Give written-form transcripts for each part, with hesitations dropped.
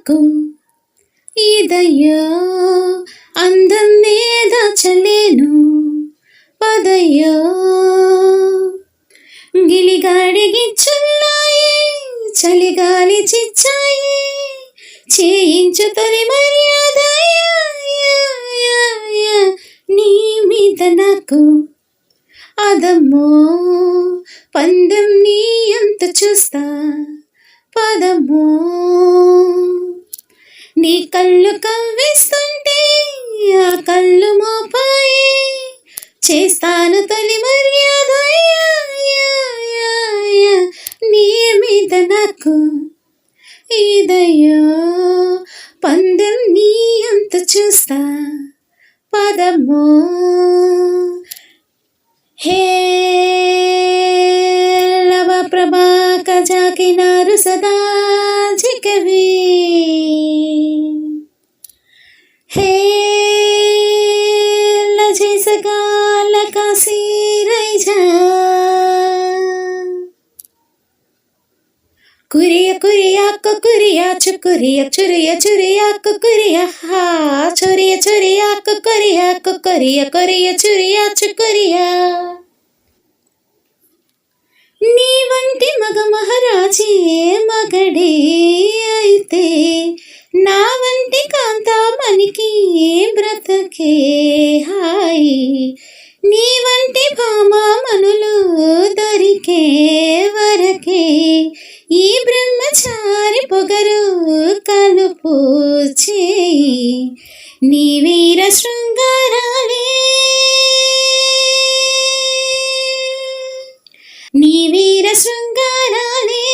నాకు ఇదయ్యో అందం దాచలేను పదయ్యో గిలిగాడిగిచ్చున్నాయి చలిగాలి చిచ్చాయి చేయించు తొలి మర్యాద నీ మీద నాకు అదమ్మో పందెం నీ అంత చూస్తా పదమ్మో నీ కళ్ళు కవ్విస్తుంటే ఆ కళ్ళు మోపాయి చేస్తాను తొలి మర్యాద నీ మీద నాకు ఇదయ్యో పందెం నీ అంత చూస్తా పదమ్మో హే లవ ప్రభా కజాకినారు సదా జికవి హే లజే సగాల కాసి రైజా కురియా కురియా కురియా చుకురియా చురియా చురియా కురియా హా చురియా చురియా కురియా కురియా కురియా చురియా చుకురియా నీ వంటి మగ మహారాజే మగడే అయితే నా వంటి కాంతామణికి బ్రతకే హాయి నీ వంటి భామామనులు దొరికే వరకే ఈ బ్రహ్మచారి పొగరు కలుపు చేయి నీ వీర శృంగారాలే నీ వీర శృంగారాలే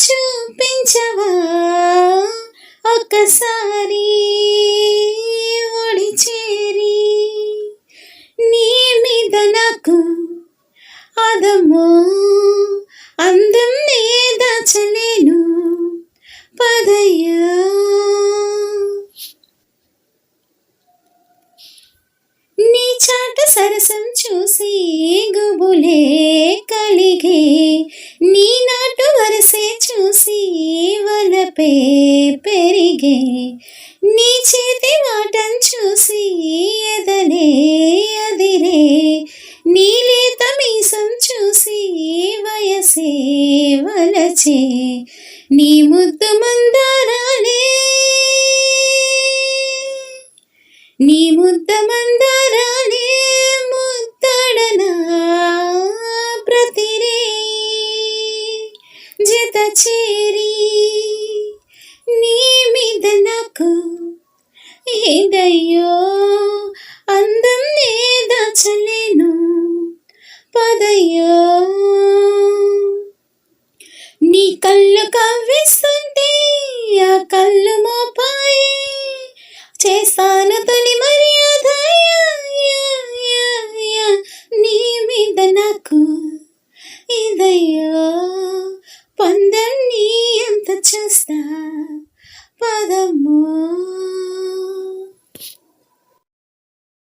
చూపించవా ఒక్కసారి ఒడి చేరి నీ మీద నాకు అదమ్మో అందం దాచలేను పదయ్యో నీ చాటు సరసం చూసి గుబులే కలిగే నీ నాటు వరసే చూసి వలపే పెరిగే నీ చేతి వాటం చూసి ఎదలే అదిరే నీ లేత మీసం చూసి వయసే వలచే నీ ముద్దు మందారాలే నీ ముద్ద మందారాలే ముద్దడనా ప్రతిరే జత చేరి నీ మీద నాకు ఇదయ్యో అందం దాచలేను పదయ్యో నీ కళ్ళు కవ్విస్తుంటే ఆ కళ్ళు మోపాయి చేస్తాను తొలి మర్యాద నీ మీద నాకు ఇదయ్యో పందెం నీ అంత చూస్తా పదమ్మో